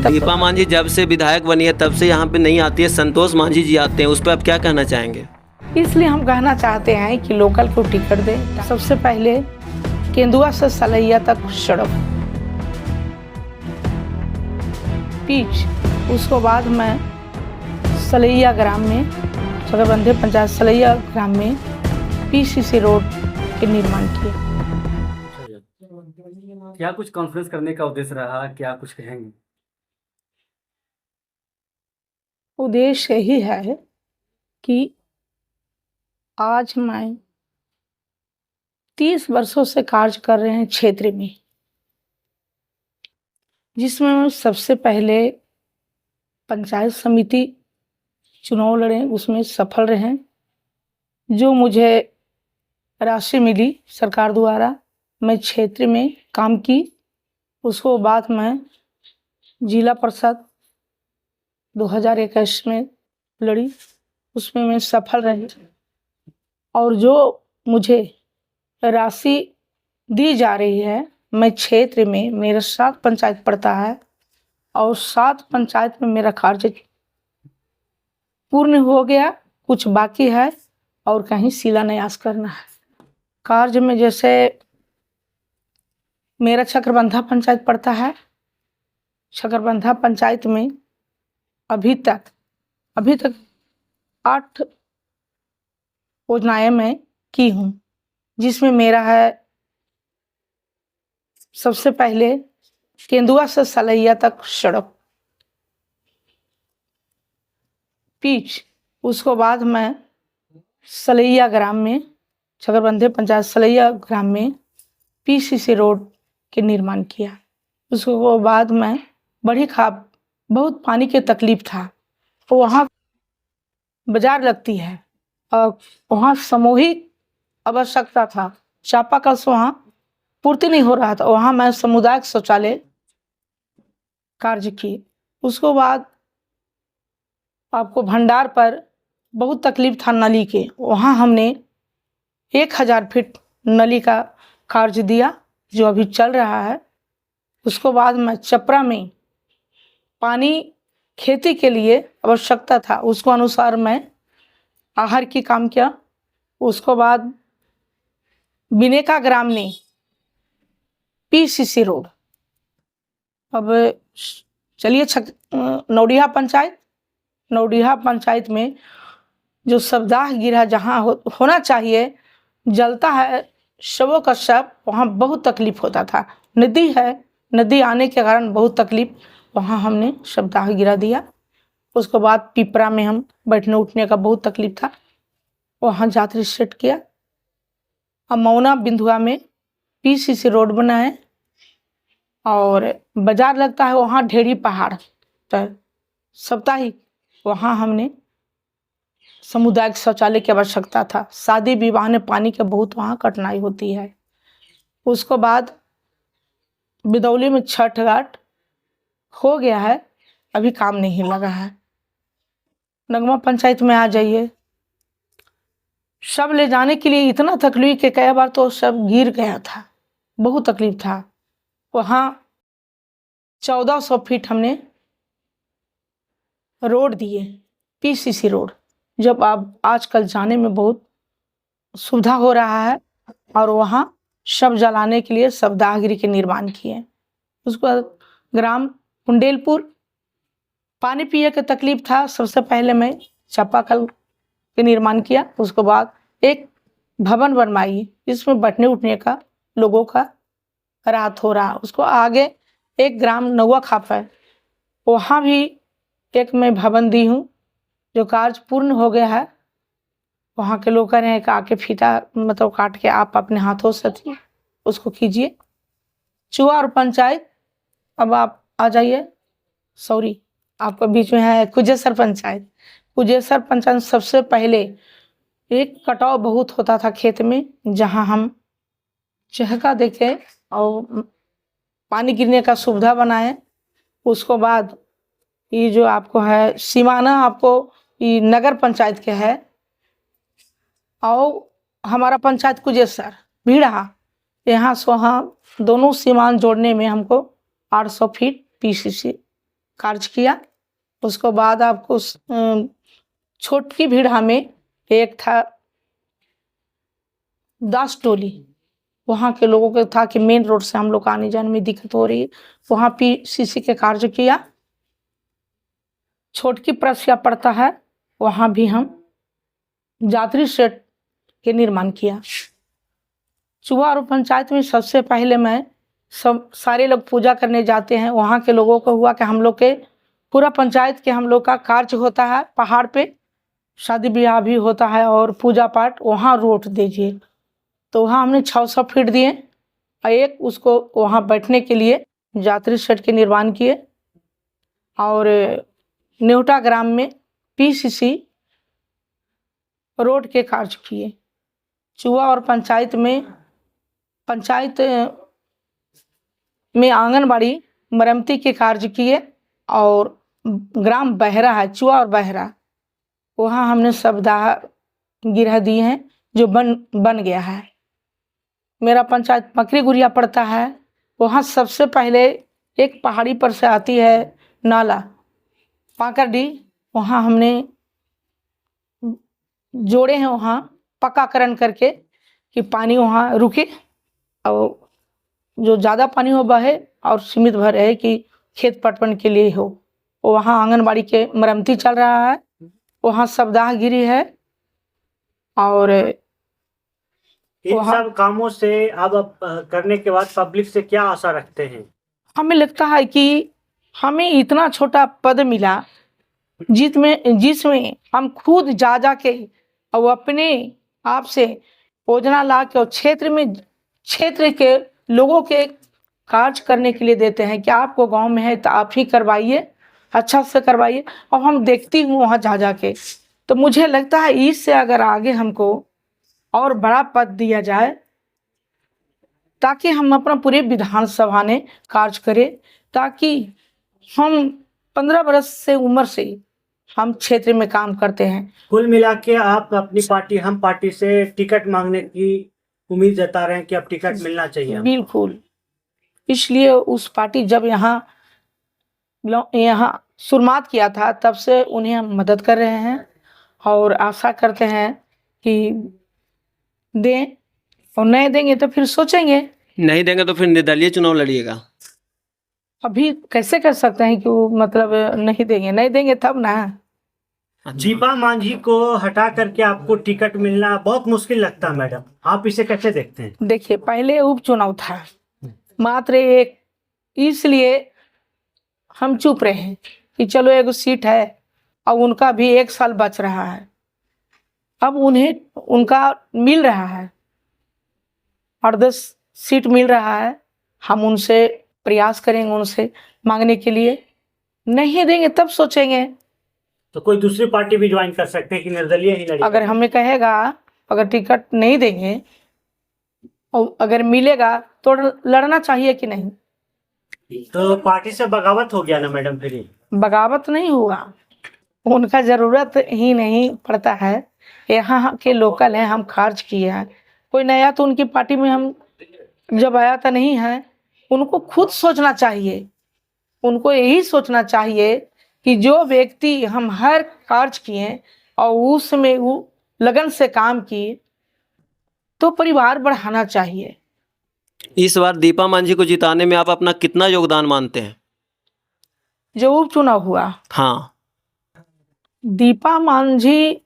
दीपा मांझी जब से विधायक बनी है तब से यहाँ पे नहीं आती है, संतोष मांझी जी आते हैं, उस पर आप क्या कहना चाहेंगे? इसलिए हम कहना चाहते हैं कि लोकल को टिकट दें। सबसे पहले केंदुआ से सलैया तक सड़क पिच, उसके बाद मैं सलैया ग्राम में चकरबंधे पंचायत सलैया ग्राम में पीसीसी रोड के निर्माण किया। क्या कुछ कॉन्फ्रेंस करने का उद्देश्य रहा, क्या कुछ कहेंगे? उद्देश्य यही है कि आज मैं 30 वर्षों से कार्य कर रहे हैं क्षेत्र में, जिसमें मैं सबसे पहले पंचायत समिति चुनाव लड़े, उसमें सफल रहे। जो मुझे राशि मिली सरकार द्वारा, मैं क्षेत्र में काम की। उसको बाद मैं जिला परिषद 2021 में लड़ी, उसमें मैं सफल रही। और जो मुझे राशि दी जा रही है, मैं क्षेत्र में, मेरा 7 पंचायत पड़ता है और 7 पंचायत में मेरा कार्य पूर्ण हो गया, कुछ बाकी है और कहीं शिलान्यास करना है। कार्य में जैसे मेरा चकरबंधा पंचायत पड़ता है, चकरबंधा पंचायत में अभी तक 8 योजनाएं मैं की हूँ, जिसमें मेरा है सबसे पहले केंदुआ से सलैया तक सड़क पिच, उसको बाद मैं सलैया ग्राम में चकरबंधे पंचायत सलैया ग्राम में पीसीसी रोड के निर्माण किया। उसको बाद मैं बड़ी खाप, बहुत पानी की तकलीफ था, तो वहाँ बाजार लगती है और वहाँ सामूहिक आवश्यकता था, चापाकल से वहाँ पूर्ति नहीं हो रहा था, वहाँ मैं सामुदायिक शौचालय कार्य की। उसको बाद आपको भंडार पर बहुत तकलीफ था नली के, वहाँ हमने 1000 फीट नली का कार्य दिया, जो अभी चल रहा है। उसको बाद मैं चपरा में पानी खेती के लिए आवश्यकता था, उसको अनुसार मैं आहार की काम किया। उसको बाद बिनेका ग्राम में पीसीसी रोड। अब चलिए नौडिहा पंचायत में जो शवदाह गिरा जहाँ होना चाहिए, जलता है शवों का शव, वहाँ बहुत तकलीफ होता था। नदी है, नदी आने के कारण बहुत तकलीफ, वहाँ हमने शवदाह गिरा दिया। उसके बाद पिपरा में हम बैठने उठने का बहुत तकलीफ था, वहाँ यात्री सेट किया। अमौना बिंदुआ में पीसीसी रोड बनाए और बाजार लगता है वहाँ ढेरी पहाड़ पर साप्ताहिक, वहाँ हमने सामुदायिक शौचालय की आवश्यकता था। शादी विवाह में पानी के बहुत वहाँ कठिनाई होती है। उसको बाद बिदौली में छठ घाट हो गया है, अभी काम नहीं लगा है। नगमा पंचायत में आ जाइए, सब ले जाने के लिए इतना तकलीफ के कई बार तो सब गिर गया था, बहुत तकलीफ था। वहाँ 1400 फीट हमने रोड दिए, पीसीसी रोड, जब आप आजकल जाने में बहुत सुविधा हो रहा है। और वहाँ शव जलाने के लिए शवदाहगिरी के निर्माण किए। उसको ग्राम कुंडेलपुर, पानी पिए के तकलीफ था, सबसे पहले मैं चापाकल के निर्माण किया। उसके बाद एक भवन बनवाई, जिसमें बैठने उठने का लोगों का राहत हो रहा। उसको आगे एक ग्राम नौवा खाप है, वहाँ भी एक मैं भवन दी हूँ, जो कार्य पूर्ण हो गया है। वहाँ के लोग कह रहे हैं कि आके फीता मतलब काट के आप अपने हाथों से उसको कीजिए। चुआर पंचायत, अब आप आ जाइए, सॉरी आपका बीच में है कुजेसर पंचायत। कुजेसर पंचायत सबसे पहले एक कटाव बहुत होता था खेत में, जहाँ हम चहका देके और पानी गिरने का सुविधा बनाए। उसको बाद ये जो आपको है सीमाना, आपको ये नगर पंचायत के है, और हमारा पंचायत कुजेसर भीड़ा, यहाँ से वहाँ दोनों सीमान जोड़ने में हमको 800 फीट पीसीसी कार्य किया। उसके बाद आपको छोटकी भीड़ा में एक था दास टोली, वहाँ के लोगों को था कि मेन रोड से हम लोग आने जाने में दिक्कत हो रही है, वहाँ पीसीसी के कार्य किया। छोटकी प्रसिया पड़ता है, वहाँ भी हम यात्री शेड के निर्माण किया। चुवारू पंचायत में सबसे पहले मैं सारे लोग पूजा करने जाते हैं, वहाँ के लोगों को हुआ कि हम लोग के पूरा पंचायत के हम लोग का कार्य होता है, पहाड़ पे शादी ब्याह भी होता है और पूजा पाठ वहाँ रोड दीजिए। तो वहाँ हमने 600 फीट दिए और एक उसको वहाँ बैठने के लिए यात्री शेड के निर्माण किए। और नेवटा ग्राम में पीसीसी रोड के कार्य किए। चुआ और पंचायत में आंगनबाड़ी मरम्मती के कार्य किए। और ग्राम बहरा है, चुआ और बहरा, वहाँ हमने सप्ताह गिरह दिए हैं जो बन गया है। मेरा पंचायत मकरी गुड़िया पड़ता है, वहाँ सबसे पहले एक पहाड़ी पर से आती है नाला पाकरडी, वहाँ हमने जोड़े हैं, वहाँ पक्काकरण करके कि पानी वहाँ रुके और जो ज़्यादा पानी हो बहे और सीमित भर रहे कि खेत पटवन के लिए हो। वहाँ आंगनबाड़ी के मरम्मती चल रहा है, वहाँ सप्ताह गिरी है। और इन सब कामों से अब करने के बाद पब्लिक से क्या आशा रखते हैं? हमें लगता है कि हमें इतना छोटा पद मिला जिसमें हम खुद जा के और अपने आप से योजना ला के और क्षेत्र के लोगों के कार्य करने के लिए देते हैं कि आपको गांव में है तो आप ही करवाइए, अच्छा से करवाइए। और हम देखती हूँ वहाँ जा के, तो मुझे लगता है इससे अगर आगे हमको और बड़ा पद दिया जाए ताकि हम अपना पूरे विधानसभा ने कार्य करें, ताकि हम 15 वर्ष से उम्र से हम क्षेत्र में काम करते हैं। कुल मिला के आप अपनी पार्टी हम पार्टी से टिकट मांगने की उम्मीद जता रहे हैं कि अब टिकट मिलना चाहिए? बिल्कुल, इसलिए उस पार्टी जब यहाँ शुरुआत किया था तब से उन्हें हम मदद कर रहे हैं और आशा करते हैं कि दें, और नहीं देंगे तो फिर सोचेंगे। नहीं देंगे तो फिर निर्दलीय चुनाव लड़िएगा? अभी कैसे कर सकते हैं कि वो मतलब नहीं देंगे तब ना। दीपा मांझी को हटा करके आपको टिकट मिलना बहुत मुश्किल लगता है मैडम, आप इसे कैसे देखते हैं? देखिए, पहले उपचुनाव था मात्र एक, इसलिए हम चुप रहे कि चलो एक सीट है और उनका भी 1 साल बच रहा है, अब उन्हें उनका मिल रहा है 8-10 सीट मिल रहा है। हम उनसे प्रयास करेंगे, उनसे मांगने के लिए। नहीं देंगे तब सोचेंगे। तो कोई दूसरी पार्टी भी ज्वाइन कर सकते हैं कि निर्दलीय ही लड़ेगा? अगर हमें कहेगा अगर टिकट नहीं देंगे और अगर मिलेगा तो लड़ना चाहिए कि नहीं? तो पार्टी से बगावत हो गया ना मैडम? फिर बगावत नहीं हुआ, उनका जरूरत ही नहीं पड़ता है। यहाँ के लोकल हैं, हम खर्च किए हैं। कोई नया तो उनकी पार्टी में हम जब आया था नहीं है। उनको खुद सोचना चाहिए, उनको यही सोचना चाहिए कि जो व्यक्ति हम हर कार्य किए और उसमें वो लगन से काम किए तो परिवार बढ़ाना चाहिए। इस बार दीपा मांझी को जिताने में आप अपना कितना योगदान मानते हैं? जो उपचुनाव हुआ, हाँ, दीपा मांझी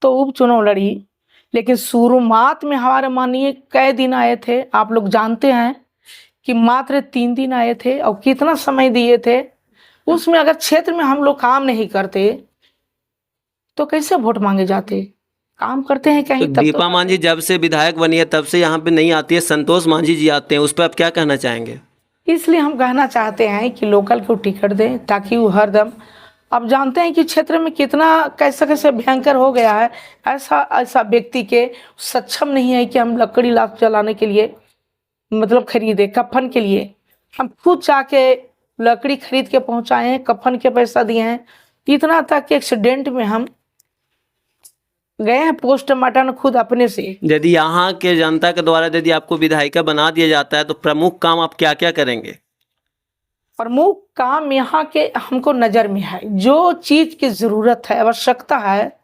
तो उपचुनाव लड़ी, लेकिन शुरुआत में हमारे मानिए कई दिन आए थे, आप लोग जानते हैं कि मात्र 3 दिन आए थे और कितना समय दिए थे। उसमें अगर क्षेत्र में हम लोग काम नहीं करते तो कैसे वोट मांगे जाते? काम करते हैं कहीं तो तब दीपा मांझी जब से विधायक बनी है तब से यहाँ पे नहीं आती है, संतोष मांझी जी आते हैं, उस पर आप क्या कहना चाहेंगे? इसलिए हम कहना चाहते हैं कि लोकल को टिकट दें ताकि वो हरदम, अब जानते हैं कि क्षेत्र में कितना कैसे भयंकर हो गया है। ऐसा व्यक्ति के सक्षम नहीं है कि हम लकड़ी लाख जलाने के लिए मतलब खरीदे कफन के लिए। हम खुद जाके लकड़ी खरीद के पहुंचाए हैं, कफन के पैसा दिए हैं। इतना तक कि एक्सीडेंट में हम गए हैं पोस्टमार्टम खुद अपने से। यदि यहाँ के जनता के द्वारा यदि आपको विधायिका बना दिया जाता है तो प्रमुख काम आप क्या क्या करेंगे? प्रमुख काम यहाँ के हमको नज़र में है, जो चीज़ की ज़रूरत है, आवश्यकता है,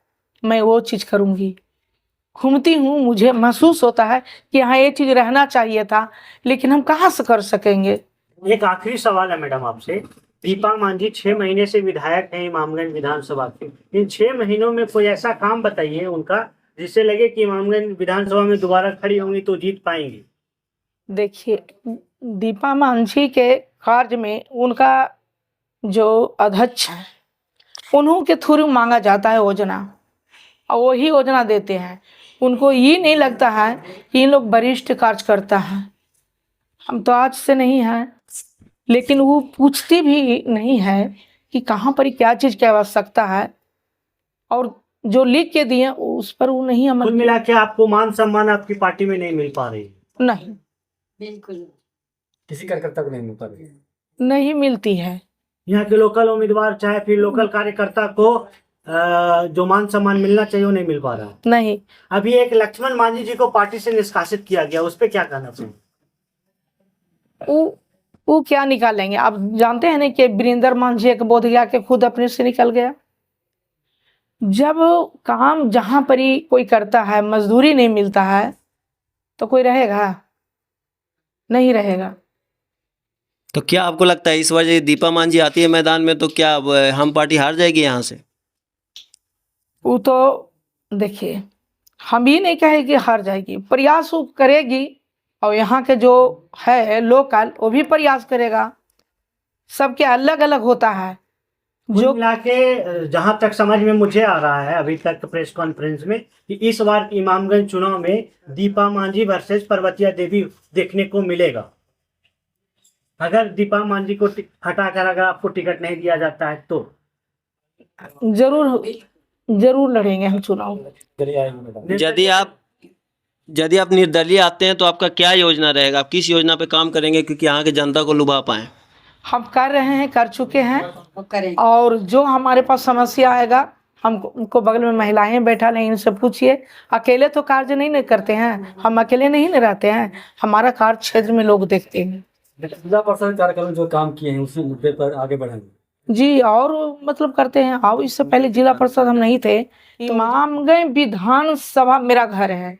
मैं वो चीज़ करूँगी। घूमती हूँ, मुझे महसूस होता है कि यहाँ ये चीज़ रहना चाहिए था, लेकिन हम कहाँ से कर सकेंगे। एक आखिरी सवाल है मैडम आपसे। दीपा मांझी 6 महीने से विधायक हैं इमामगंज विधानसभा के। इन 6 महीनों में कोई ऐसा काम बताइए उनका जिससे लगे कि इमामगंज विधानसभा में दोबारा खड़ी होंगी तो जीत पाएंगी। देखिए, दीपा मांझी के कार्य में उनका जो अध्यक्ष हैं, उन्हों के थ्रू मांगा जाता है योजना, और वही योजना देते हैं। उनको ये नहीं लगता है कि इन लोग वरिष्ठ कार्यकर्ता हैं। हम तो आज से नहीं हैं, लेकिन वो पूछती भी नहीं है कि कहाँ पर क्या चीज़ की आवश्यकता है, और जो लिख के दिए उस पर वो नहीं कुल अमल मिला के आपको मान सम्मान आपकी पार्टी में नहीं मिल पा रही है। नहीं किसी कार्यकर्ता को नहीं मिल पा रही है। नहीं मिलती है। यहाँ के लोकल उम्मीदवार चाहे फिर लोकल कार्यकर्ता को जो मान सम्मान मिलना चाहिए वो नहीं मिल पा रहा है। नहीं, अभी एक लक्ष्मण मांझी जी को पार्टी से निष्कासित किया गया, उस पर क्या कहना चाहिए? वो क्या निकालेंगे? आप जानते हैं ना कि वीरेंद्र मांझी एक बोध गया कि खुद अपने से निकल गया। जब काम जहाँ पर ही कोई करता है, मजदूरी नहीं मिलता है, तो कोई रहेगा? नहीं रहेगा। तो क्या आपको लगता है इस बार यदि दीपा मांझी आती है मैदान में तो क्या अब हम पार्टी हार जाएगी यहाँ से? वो तो देखिए, हम ये नहीं कहे कि हार जाएगी, प्रयास वो करेगी, और यहाँ के जो है लोकल वो भी प्रयास करेगा। सबके अलग अलग होता है। जो जो मिला के जहां तक समझ में मुझे आ रहा है अभी तक प्रेस कॉन्फ्रेंस में कि इस बार इमामगंज चुनाव में दीपा मांझी वर्सेस पर्वतिया देवी देखने को मिलेगा। अगर दीपा मांझी को हटाकर अगर आपको टिकट नहीं दिया जाता है तो जरूर लड़ेंगे हम चुनाव। यदि आप निर्दलीय आते हैं तो आपका क्या योजना रहेगा? आप किस योजना पे काम करेंगे क्योंकि यहाँ के जनता को लुभा पाएं? हम कर रहे हैं, कर चुके हैं, और जो हमारे पास समस्या आएगा, हमको बगल में महिलाएं बैठा लें, इनसे पूछिए। अकेले तो कार्य नहीं करते हैं, हम अकेले नहीं न रहते हैं, हमारा कार्य क्षेत्र में लोग देखते हैं। जिला परिषद कार्यकाल में जो काम किए हैं उसी मुद्दे पर आगे बढ़ेंगे जी, और मतलब करते हैं। और इससे पहले जिला परिषद हम नहीं थे। इमामगंज विधानसभा मेरा घर है,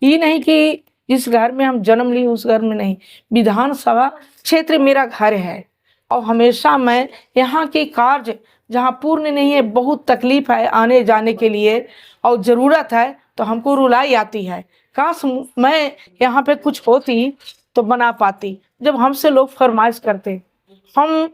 ये नहीं कि जिस घर में हम जन्म लिए उस घर में नहीं, विधानसभा क्षेत्र मेरा घर है। और हमेशा मैं यहाँ के कार्य जहाँ पूर्ण नहीं है, बहुत तकलीफ है आने जाने के लिए, और ज़रूरत है तो हमको रुलाई आती है। काश मैं यहाँ पे कुछ होती तो बना पाती। जब हमसे लोग फरमाइश करते, हम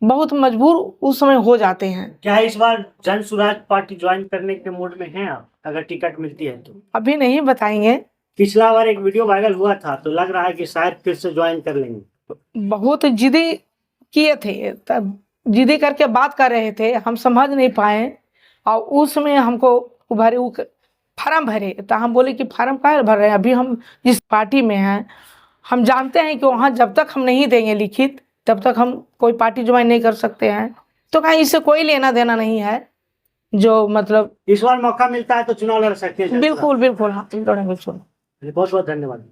बहुत मजबूर उस समय हो जाते हैं। क्या इस बार जन सुराज पार्टी ज्वाइन करने के मूड में हैं आप, अगर टिकट मिलती है तो? अभी नहीं बताएंगे। पिछला बार एक वीडियो वायरल हुआ था तो लग रहा है कि शायद फिर से ज्वाइन कर लेंगे। बहुत जिद्दी किए थे, तब जिद्दी करके बात कर रहे थे, हम समझ नहीं पाए, और उसमें हमको फार्म भरे, तो हम बोले कि फार्म काहे भर रहे हैं, अभी हम जिस पार्टी में हैं हम जानते हैं कि वहाँ जब तक हम नहीं देंगे लिखित, तब तक हम कोई पार्टी ज्वाइन नहीं कर सकते हैं। तो कहीं इससे कोई लेना देना नहीं है। जो मतलब इस बार मौका मिलता है तो चुनाव लड़ सकते हैं। बिल्कुल हाँ, लड़ेंगे चुनाव। बहुत बहुत धन्यवाद।